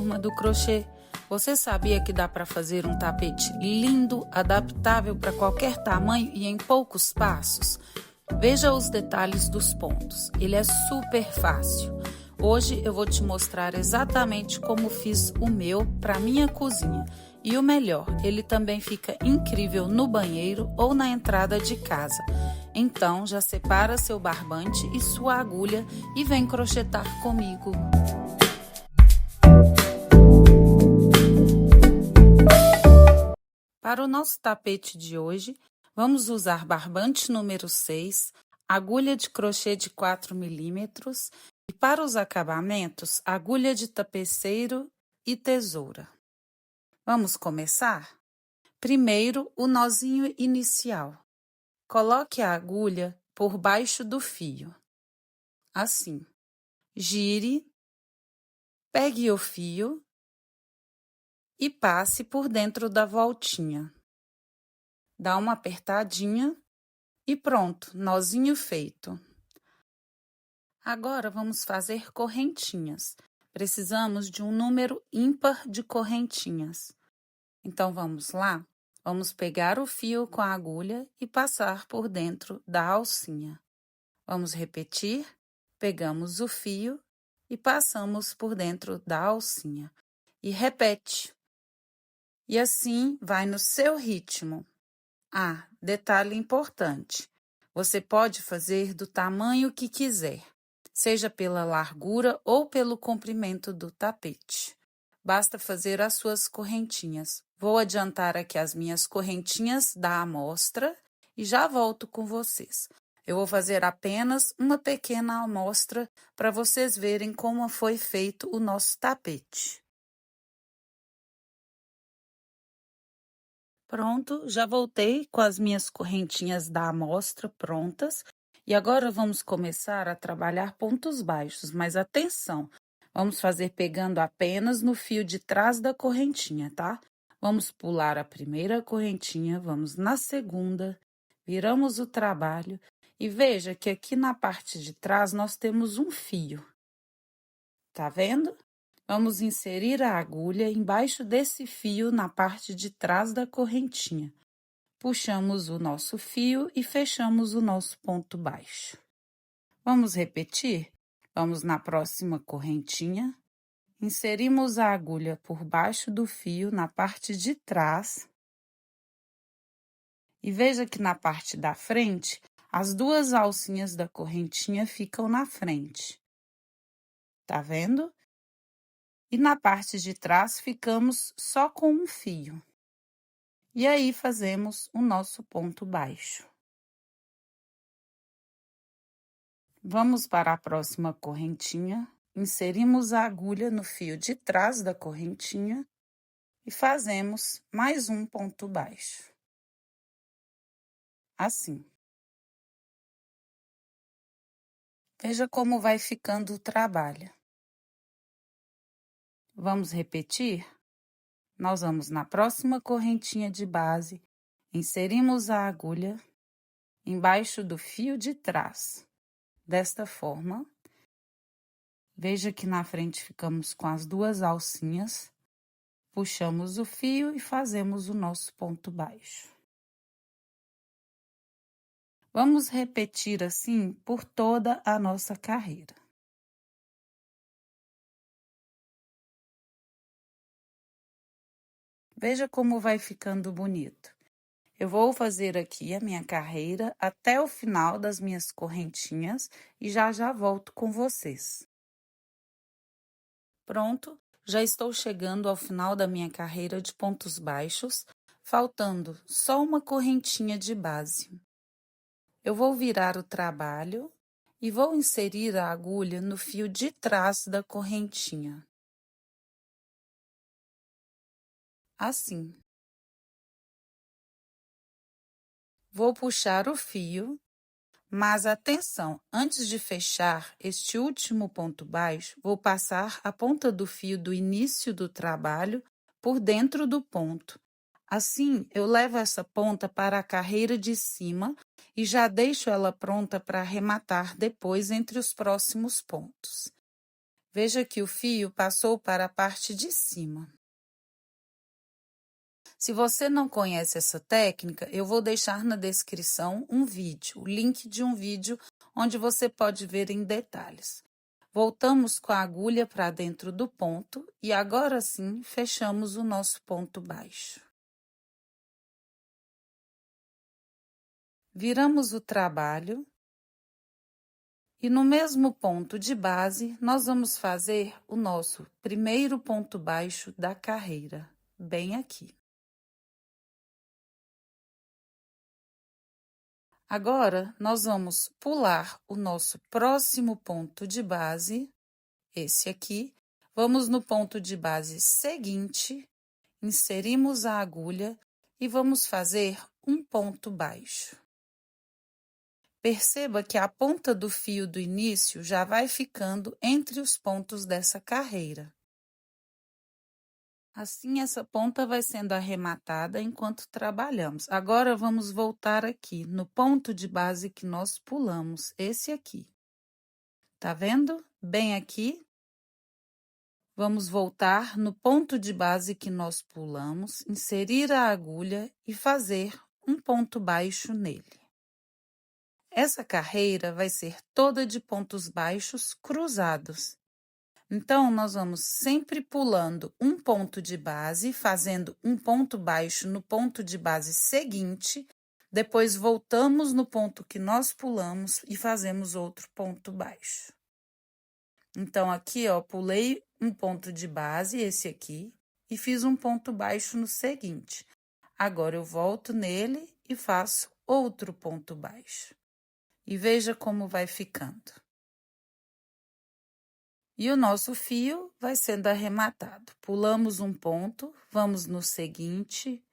turma do crochê! Você sabia que dá para fazer um tapete lindo, adaptável para qualquer tamanho e em poucos passos? Veja os detalhes dos pontos, ele é super fácil. Hoje eu vou te mostrar exatamente como fiz o meu para minha cozinha. E o melhor, ele também fica incrível no banheiro ou na entrada de casa. Então já separa seu barbante e sua agulha e vem crochetar comigo. Para o nosso tapete de hoje, vamos usar barbante número 6, agulha de crochê de 4 milímetros e para os acabamentos, agulha de tapeceiro e tesoura. Vamos começar? Primeiro, o nozinho inicial. Coloque a agulha por baixo do fio, assim. Gire, pegue o fio e passe por dentro da voltinha. Dá uma apertadinha e pronto, nozinho feito. Agora vamos fazer correntinhas. Precisamos de um número ímpar de correntinhas. Então vamos lá? Vamos pegar o fio com a agulha e passar por dentro da alcinha. Vamos repetir? Pegamos o fio e passamos por dentro da alcinha. E repete. E assim vai no seu ritmo. Ah, detalhe importante. Você pode fazer do tamanho que quiser, seja pela largura ou pelo comprimento do tapete. Basta fazer as suas correntinhas. Vou adiantar aqui as minhas correntinhas da amostra e já volto com vocês. Eu vou fazer apenas uma pequena amostra para vocês verem como foi feito o nosso tapete. Pronto, já voltei com as minhas correntinhas da amostra prontas. E agora vamos começar a trabalhar pontos baixos, mas atenção! Vamos fazer pegando apenas no fio de trás da correntinha, tá? Vamos pular a primeira correntinha, vamos na segunda, viramos o trabalho e veja que aqui na parte de trás nós temos um fio. Tá vendo? Vamos inserir a agulha embaixo desse fio na parte de trás da correntinha. Puxamos o nosso fio e fechamos o nosso ponto baixo. Vamos repetir? Vamos na próxima correntinha. Inserimos a agulha por baixo do fio na parte de trás. E veja que na parte da frente, as duas alcinhas da correntinha ficam na frente. Tá vendo? E na parte de trás ficamos só com um fio. E aí fazemos o nosso ponto baixo. Vamos para a próxima correntinha, inserimos a agulha no fio de trás da correntinha e fazemos mais um ponto baixo. Assim. Veja como vai ficando o trabalho. Vamos repetir? Nós vamos na próxima correntinha de base, inserimos a agulha embaixo do fio de trás. Desta forma, veja que na frente ficamos com as duas alcinhas, puxamos o fio e fazemos o nosso ponto baixo. Vamos repetir assim por toda a nossa carreira. Veja como vai ficando bonito. Eu vou fazer aqui a minha carreira até o final das minhas correntinhas e já volto com vocês. Pronto, já estou chegando ao final da minha carreira de pontos baixos, faltando só uma correntinha de base. Eu vou virar o trabalho e vou inserir a agulha no fio de trás da correntinha. Assim. Vou puxar o fio, mas atenção, antes de fechar este último ponto baixo, vou passar a ponta do fio do início do trabalho por dentro do ponto. Assim, eu levo essa ponta para a carreira de cima e já deixo ela pronta para arrematar depois entre os próximos pontos. Veja que o fio passou para a parte de cima. Se você não conhece essa técnica, eu vou deixar na descrição um vídeo, o link de um vídeo onde você pode ver em detalhes. Voltamos com a agulha para dentro do ponto e agora sim fechamos o nosso ponto baixo. Viramos o trabalho e no mesmo ponto de base nós vamos fazer o nosso primeiro ponto baixo da carreira, bem aqui. Agora, nós vamos pular o nosso próximo ponto de base, esse aqui. Vamos no ponto de base seguinte, inserimos a agulha e vamos fazer um ponto baixo. Perceba que a ponta do fio do início já vai ficando entre os pontos dessa carreira. Assim, essa ponta vai sendo arrematada enquanto trabalhamos. Agora, vamos voltar aqui no ponto de base que nós pulamos, esse aqui. Tá vendo? Bem aqui. Vamos voltar no ponto de base que nós pulamos, inserir a agulha e fazer um ponto baixo nele. Essa carreira vai ser toda de pontos baixos cruzados. Então, nós vamos sempre pulando um ponto de base, fazendo um ponto baixo no ponto de base seguinte, depois voltamos no ponto que nós pulamos e fazemos outro ponto baixo. Então, aqui, ó, pulei um ponto de base, esse aqui, e fiz um ponto baixo no seguinte. Agora, eu volto nele e faço outro ponto baixo. E veja como vai ficando. E o nosso fio vai sendo arrematado. Pulamos um ponto, vamos no seguinte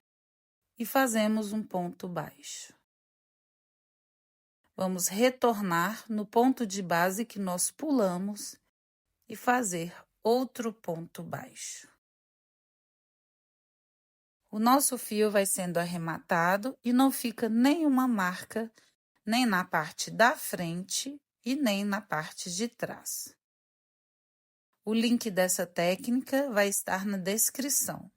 e fazemos um ponto baixo. Vamos retornar no ponto de base que nós pulamos e fazer outro ponto baixo. O nosso fio vai sendo arrematado e não fica nenhuma marca, nem na parte da frente e nem na parte de trás. O link dessa técnica vai estar na descrição.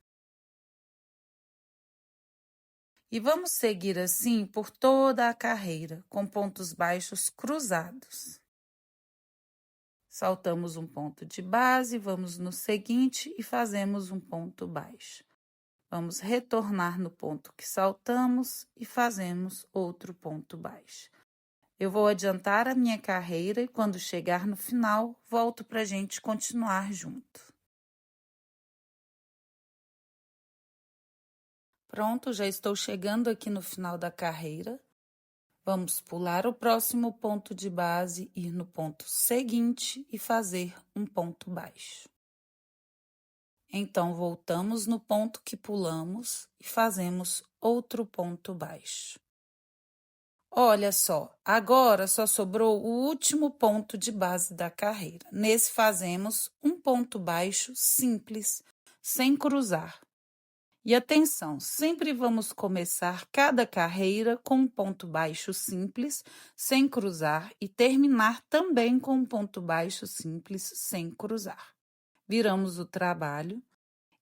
E vamos seguir assim por toda a carreira, com pontos baixos cruzados. Saltamos um ponto de base, vamos no seguinte e fazemos um ponto baixo. Vamos retornar no ponto que saltamos e fazemos outro ponto baixo. Eu vou adiantar a minha carreira e quando chegar no final, volto para a gente continuar junto. Pronto, já estou chegando aqui no final da carreira. Vamos pular o próximo ponto de base, ir no ponto seguinte e fazer um ponto baixo. Então, voltamos no ponto que pulamos e fazemos outro ponto baixo. Olha só, agora só sobrou o último ponto de base da carreira. Nesse fazemos um ponto baixo simples, sem cruzar. E atenção, sempre vamos começar cada carreira com um ponto baixo simples, sem cruzar, e terminar também com um ponto baixo simples, sem cruzar. Viramos o trabalho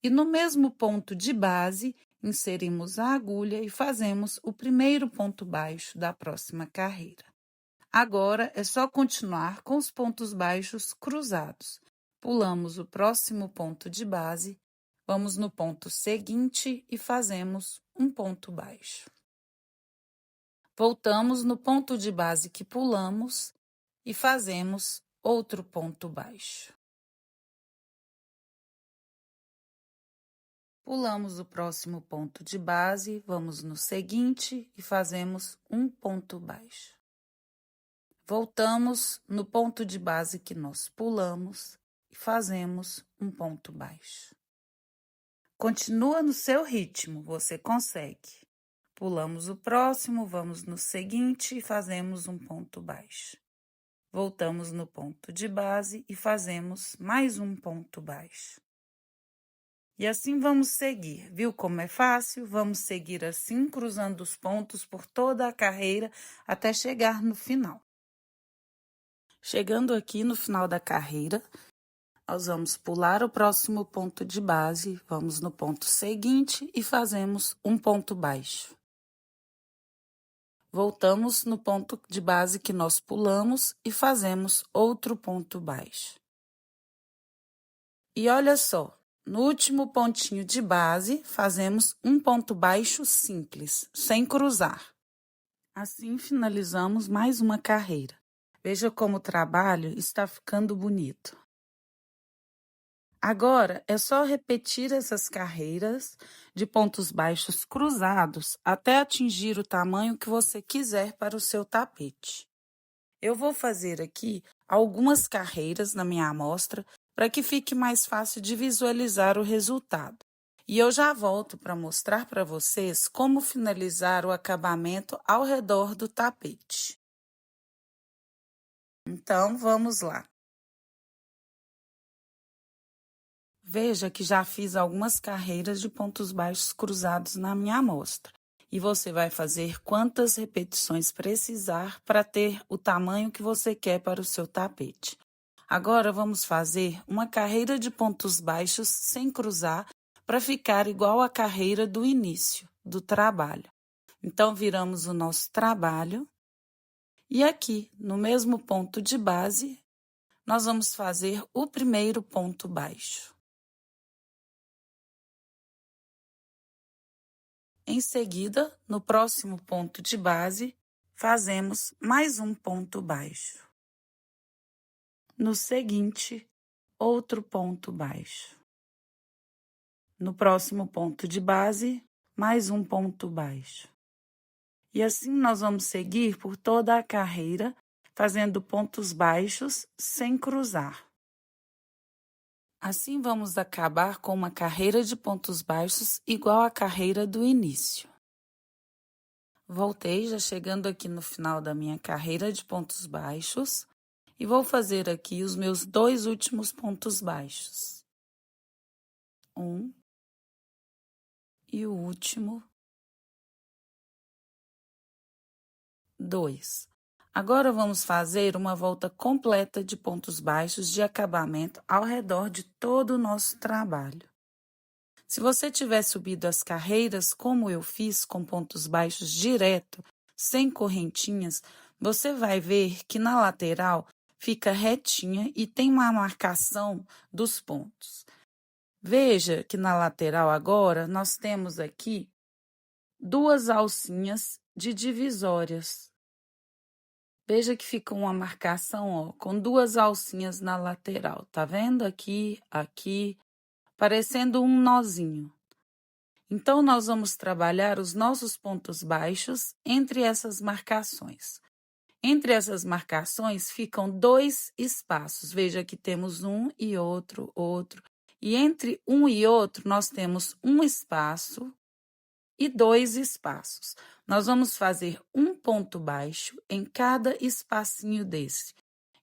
e no mesmo ponto de base, inserimos a agulha e fazemos o primeiro ponto baixo da próxima carreira. Agora é só continuar com os pontos baixos cruzados. Pulamos o próximo ponto de base, vamos no ponto seguinte e fazemos um ponto baixo. Voltamos no ponto de base que pulamos e fazemos outro ponto baixo. Pulamos o próximo ponto de base, vamos no seguinte e fazemos um ponto baixo. Voltamos no ponto de base que nós pulamos e fazemos um ponto baixo. Continua no seu ritmo, você consegue. Pulamos o próximo, vamos no seguinte e fazemos um ponto baixo. Voltamos no ponto de base e fazemos mais um ponto baixo. E assim vamos seguir, viu como é fácil? Vamos seguir assim, cruzando os pontos por toda a carreira até chegar no final. Chegando aqui no final da carreira, nós vamos pular o próximo ponto de base, vamos no ponto seguinte e fazemos um ponto baixo. Voltamos no ponto de base que nós pulamos e fazemos outro ponto baixo. E olha só, no último pontinho de base, fazemos um ponto baixo simples, sem cruzar. Assim, finalizamos mais uma carreira. Veja como o trabalho está ficando bonito. Agora, é só repetir essas carreiras de pontos baixos cruzados até atingir o tamanho que você quiser para o seu tapete. Eu vou fazer aqui algumas carreiras na minha amostra para que fique mais fácil de visualizar o resultado. E eu já volto para mostrar para vocês como finalizar o acabamento ao redor do tapete. Então, vamos lá. Veja que já fiz algumas carreiras de pontos baixos cruzados na minha amostra. E você vai fazer quantas repetições precisar para ter o tamanho que você quer para o seu tapete. Agora, vamos fazer uma carreira de pontos baixos sem cruzar para ficar igual à carreira do início do trabalho. Então, viramos o nosso trabalho e aqui, no mesmo ponto de base, nós vamos fazer o primeiro ponto baixo. Em seguida, no próximo ponto de base, fazemos mais um ponto baixo. No seguinte, outro ponto baixo. No próximo ponto de base, mais um ponto baixo. E assim nós vamos seguir por toda a carreira, fazendo pontos baixos sem cruzar. Assim vamos acabar com uma carreira de pontos baixos igual à carreira do início. Voltei, já chegando aqui no final da minha carreira de pontos baixos, e vou fazer aqui os meus dois últimos pontos baixos. Um e o último, 2. Agora vamos fazer uma volta completa de pontos baixos de acabamento ao redor de todo o nosso trabalho. Se você tiver subido as carreiras, como eu fiz, com pontos baixos direto, sem correntinhas, você vai ver que na lateral fica retinha e tem uma marcação dos pontos. Veja que na lateral agora nós temos aqui duas alcinhas de divisórias. Veja que fica uma marcação, ó, com duas alcinhas na lateral. Tá vendo? Aqui, parecendo um nozinho. Então, nós vamos trabalhar os nossos pontos baixos entre essas marcações. Entre essas marcações ficam dois espaços. Veja que temos um e outro. E entre um e outro, nós temos um espaço e dois espaços. Nós vamos fazer um ponto baixo em cada espacinho desse.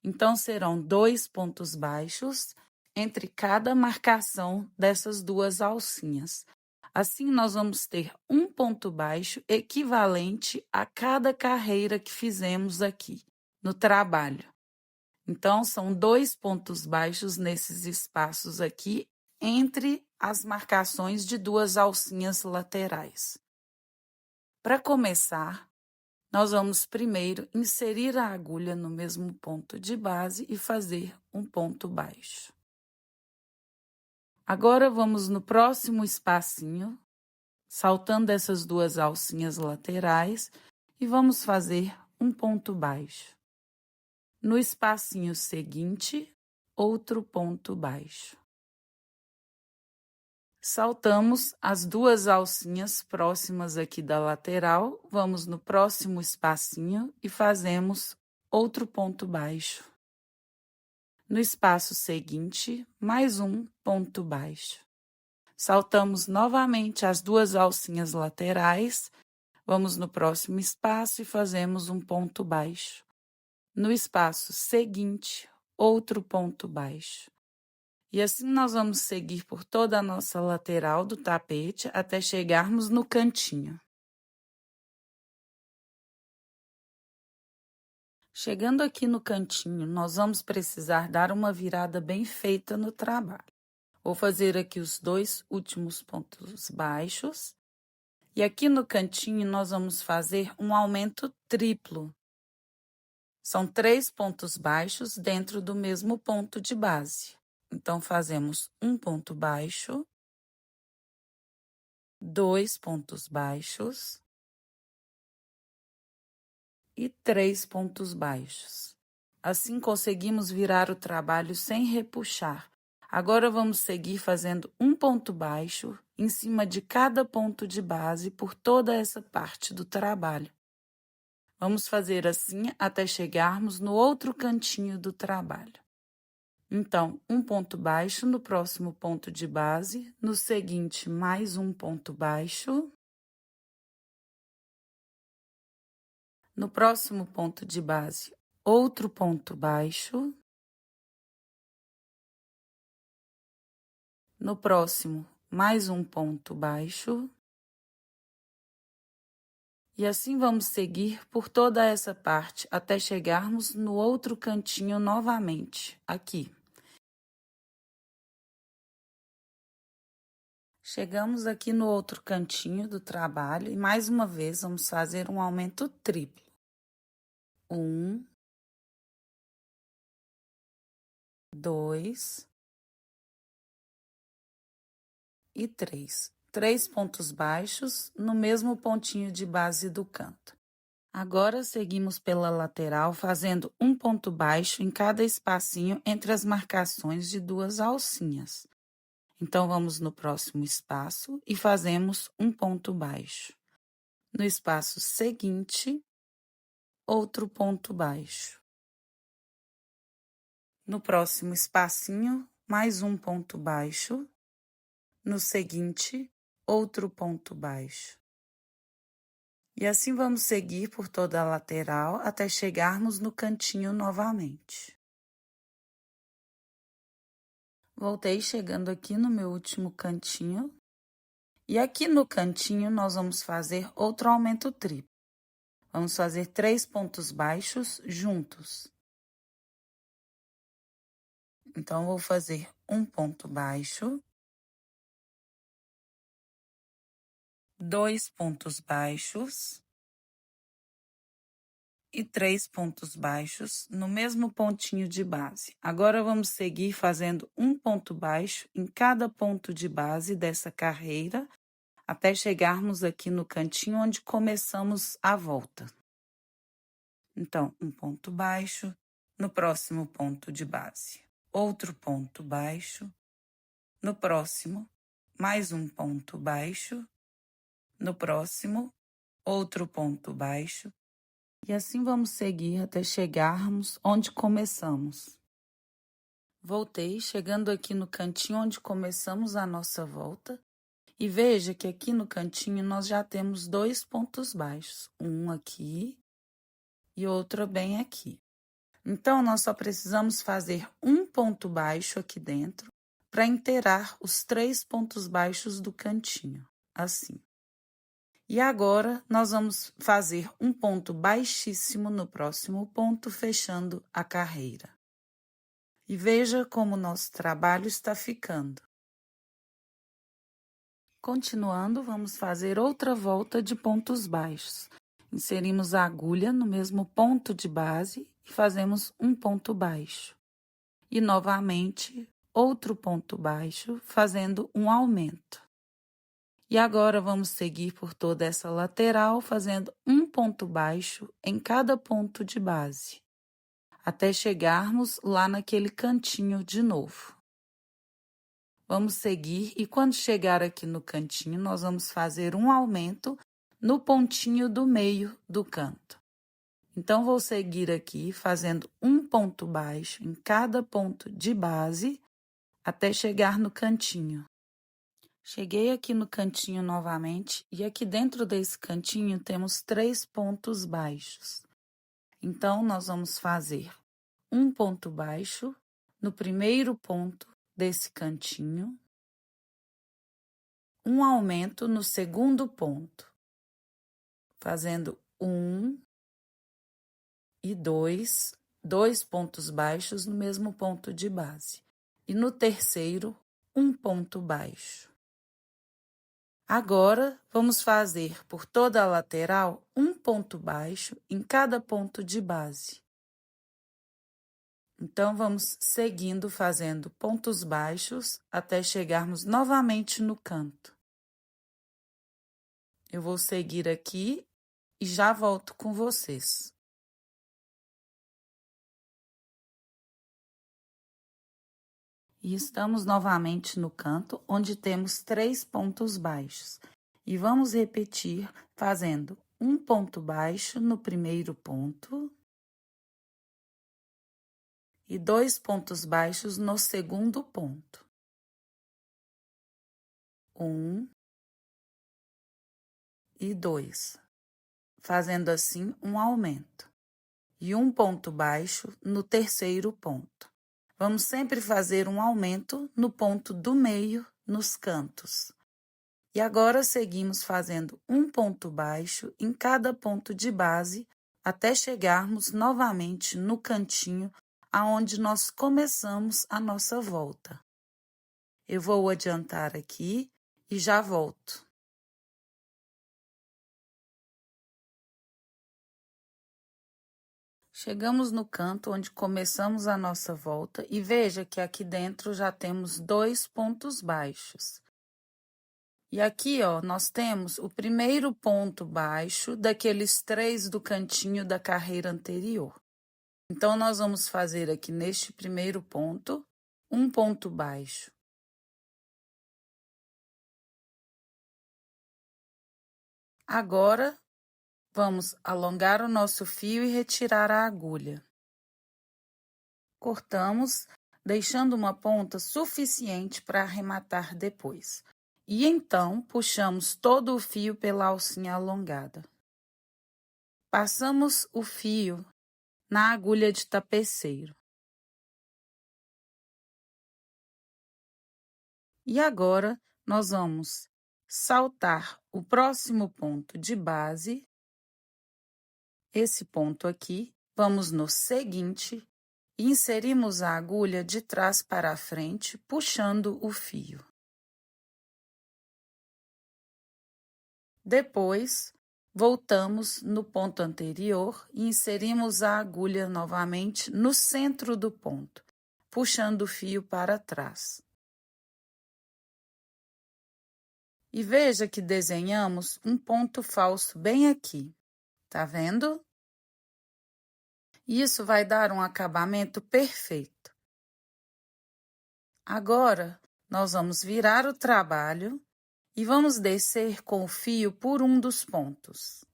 Então, serão 2 pontos baixos entre cada marcação dessas duas alcinhas. Assim, nós vamos ter um ponto baixo equivalente a cada carreira que fizemos aqui no trabalho. Então, são 2 pontos baixos nesses espaços aqui entre as marcações de duas alcinhas laterais. Para começar, nós vamos primeiro inserir a agulha no mesmo ponto de base e fazer um ponto baixo. Agora, vamos no próximo espacinho, saltando essas duas alcinhas laterais e vamos fazer um ponto baixo. No espacinho seguinte, outro ponto baixo. Saltamos as duas alcinhas próximas aqui da lateral, vamos no próximo espacinho e fazemos outro ponto baixo. No espaço seguinte, mais um ponto baixo. Saltamos novamente as duas alcinhas laterais, vamos no próximo espaço e fazemos um ponto baixo. No espaço seguinte, outro ponto baixo. E assim nós vamos seguir por toda a nossa lateral do tapete até chegarmos no cantinho. Chegando aqui no cantinho, nós vamos precisar dar uma virada bem feita no trabalho. Vou fazer aqui os 2 últimos pontos baixos. E aqui no cantinho, nós vamos fazer um aumento triplo. São 3 pontos baixos dentro do mesmo ponto de base. Então, fazemos um ponto baixo, 2 pontos baixos e 3 pontos baixos. Assim, conseguimos virar o trabalho sem repuxar. Agora, vamos seguir fazendo um ponto baixo em cima de cada ponto de base por toda essa parte do trabalho. Vamos fazer assim até chegarmos no outro cantinho do trabalho. Então, um ponto baixo no próximo ponto de base, no seguinte, mais um ponto baixo. No próximo ponto de base, outro ponto baixo. No próximo, mais um ponto baixo. E assim vamos seguir por toda essa parte até chegarmos no outro cantinho novamente, aqui. Chegamos aqui no outro cantinho do trabalho e mais uma vez vamos fazer um aumento triplo. 1, 2 e 3. 3 pontos baixos no mesmo pontinho de base do canto. Agora seguimos pela lateral fazendo um ponto baixo em cada espacinho entre as marcações de 2 alcinhas. Então, vamos no próximo espaço e fazemos um ponto baixo. No espaço seguinte, outro ponto baixo. No próximo espacinho, mais um ponto baixo. No seguinte, outro ponto baixo. E assim vamos seguir por toda a lateral até chegarmos no cantinho novamente. Voltei chegando aqui no meu último cantinho. E aqui no cantinho nós vamos fazer outro aumento triplo. Vamos fazer 3 pontos baixos juntos. Então, vou fazer um ponto baixo, 2 pontos baixos e 3 pontos baixos no mesmo pontinho de base. Agora, vamos seguir fazendo um ponto baixo em cada ponto de base dessa carreira, até chegarmos aqui no cantinho onde começamos a volta. Então, um ponto baixo no próximo ponto de base. Outro ponto baixo. No próximo, mais um ponto baixo. No próximo, outro ponto baixo. E assim vamos seguir até chegarmos onde começamos. Voltei, chegando aqui no cantinho onde começamos a nossa volta. E veja que aqui no cantinho nós já temos 2 pontos baixos. Um aqui e outro bem aqui. Então, nós só precisamos fazer um ponto baixo aqui dentro para inteirar os 3 pontos baixos do cantinho, assim. E agora, nós vamos fazer um ponto baixíssimo no próximo ponto, fechando a carreira. E veja como o nosso trabalho está ficando. Continuando, vamos fazer outra volta de pontos baixos. Inserimos a agulha no mesmo ponto de base e fazemos um ponto baixo. E novamente, outro ponto baixo, fazendo um aumento. E agora vamos seguir por toda essa lateral, fazendo um ponto baixo em cada ponto de base, até chegarmos lá naquele cantinho de novo. Vamos seguir e quando chegar aqui no cantinho, nós vamos fazer um aumento no pontinho do meio do canto. Então, vou seguir aqui fazendo um ponto baixo em cada ponto de base até chegar no cantinho. Cheguei aqui no cantinho novamente e aqui dentro desse cantinho temos 3 pontos baixos. Então, nós vamos fazer um ponto baixo no primeiro ponto desse cantinho, um aumento no segundo ponto, fazendo 1 e dois pontos baixos no mesmo ponto de base. E no terceiro, um ponto baixo. Agora, vamos fazer por toda a lateral um ponto baixo em cada ponto de base. Então, vamos seguindo fazendo pontos baixos até chegarmos novamente no canto. Eu vou seguir aqui e já volto com vocês. E estamos novamente no canto, onde temos 3 pontos baixos. E vamos repetir fazendo um ponto baixo no primeiro ponto e 2 pontos baixos no segundo ponto. 1 e 2, fazendo assim um aumento. E um ponto baixo no terceiro ponto. Vamos sempre fazer um aumento no ponto do meio, nos cantos. E agora seguimos fazendo um ponto baixo em cada ponto de base até chegarmos novamente no cantinho aonde nós começamos a nossa volta. Eu vou adiantar aqui e já volto. Chegamos no canto onde começamos a nossa volta e veja que aqui dentro já temos 2 pontos baixos. E aqui, ó, nós temos o primeiro ponto baixo daqueles 3 do cantinho da carreira anterior. Então, nós vamos fazer aqui neste primeiro ponto, um ponto baixo. Agora, vamos alongar o nosso fio e retirar a agulha. Cortamos, deixando uma ponta suficiente para arrematar depois. E então, puxamos todo o fio pela alcinha alongada. Passamos o fio na agulha de tapeceiro. E agora, nós vamos saltar o próximo ponto de base, esse ponto aqui, vamos no seguinte, e inserimos a agulha de trás para a frente, puxando o fio. Depois, voltamos no ponto anterior e inserimos a agulha novamente no centro do ponto, puxando o fio para trás. E veja que desenhamos um ponto falso bem aqui, tá vendo? Isso vai dar um acabamento perfeito. Agora, nós vamos virar o trabalho e vamos descer com o fio por um dos pontos.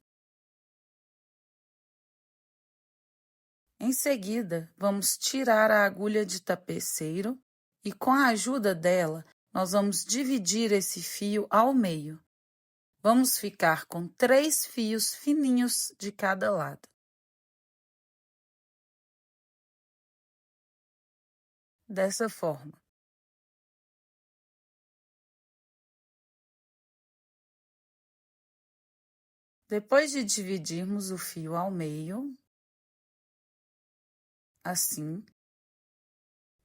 Em seguida, vamos tirar a agulha de tapeceiro e, com a ajuda dela, nós vamos dividir esse fio ao meio. Vamos ficar com 3 fios fininhos de cada lado. Dessa forma. Depois de dividirmos o fio ao meio, assim,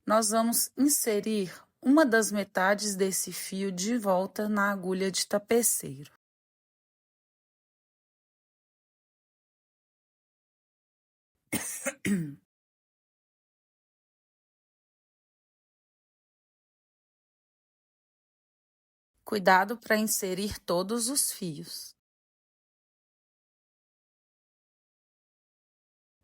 nós vamos inserir uma das metades desse fio de volta na agulha de tapeceiro. Cuidado para inserir todos os fios.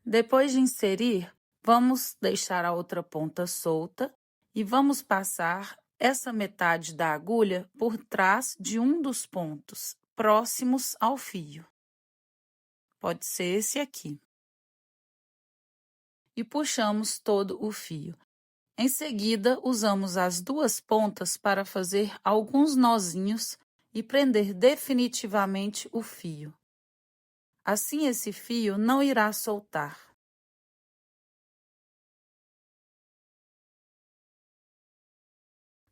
Depois de inserir, vamos deixar a outra ponta solta e vamos passar essa metade da agulha por trás de um dos pontos, próximos ao fio. Pode ser esse aqui. E puxamos todo o fio. Em seguida, usamos as 2 pontas para fazer alguns nozinhos e prender definitivamente o fio. Assim, esse fio não irá soltar.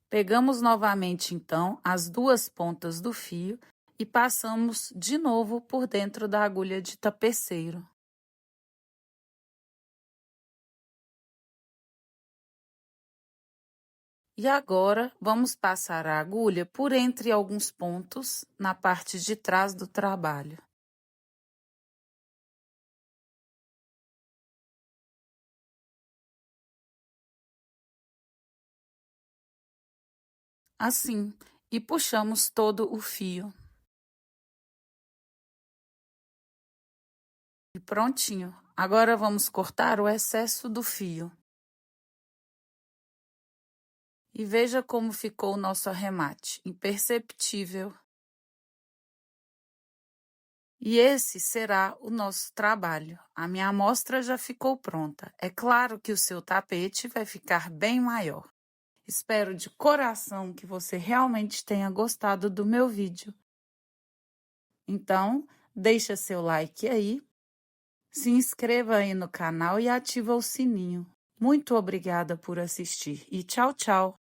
Pegamos novamente, então, as 2 pontas do fio e passamos de novo por dentro da agulha de tapeceiro. E agora, vamos passar a agulha por entre alguns pontos na parte de trás do trabalho. Assim, e puxamos todo o fio. E prontinho. Agora vamos cortar o excesso do fio. E veja como ficou o nosso arremate, imperceptível. E esse será o nosso trabalho. A minha amostra já ficou pronta. É claro que o seu tapete vai ficar bem maior. Espero de coração que você realmente tenha gostado do meu vídeo. Então, deixa seu like aí, se inscreva aí no canal e ativa o sininho. Muito obrigada por assistir e tchau, tchau!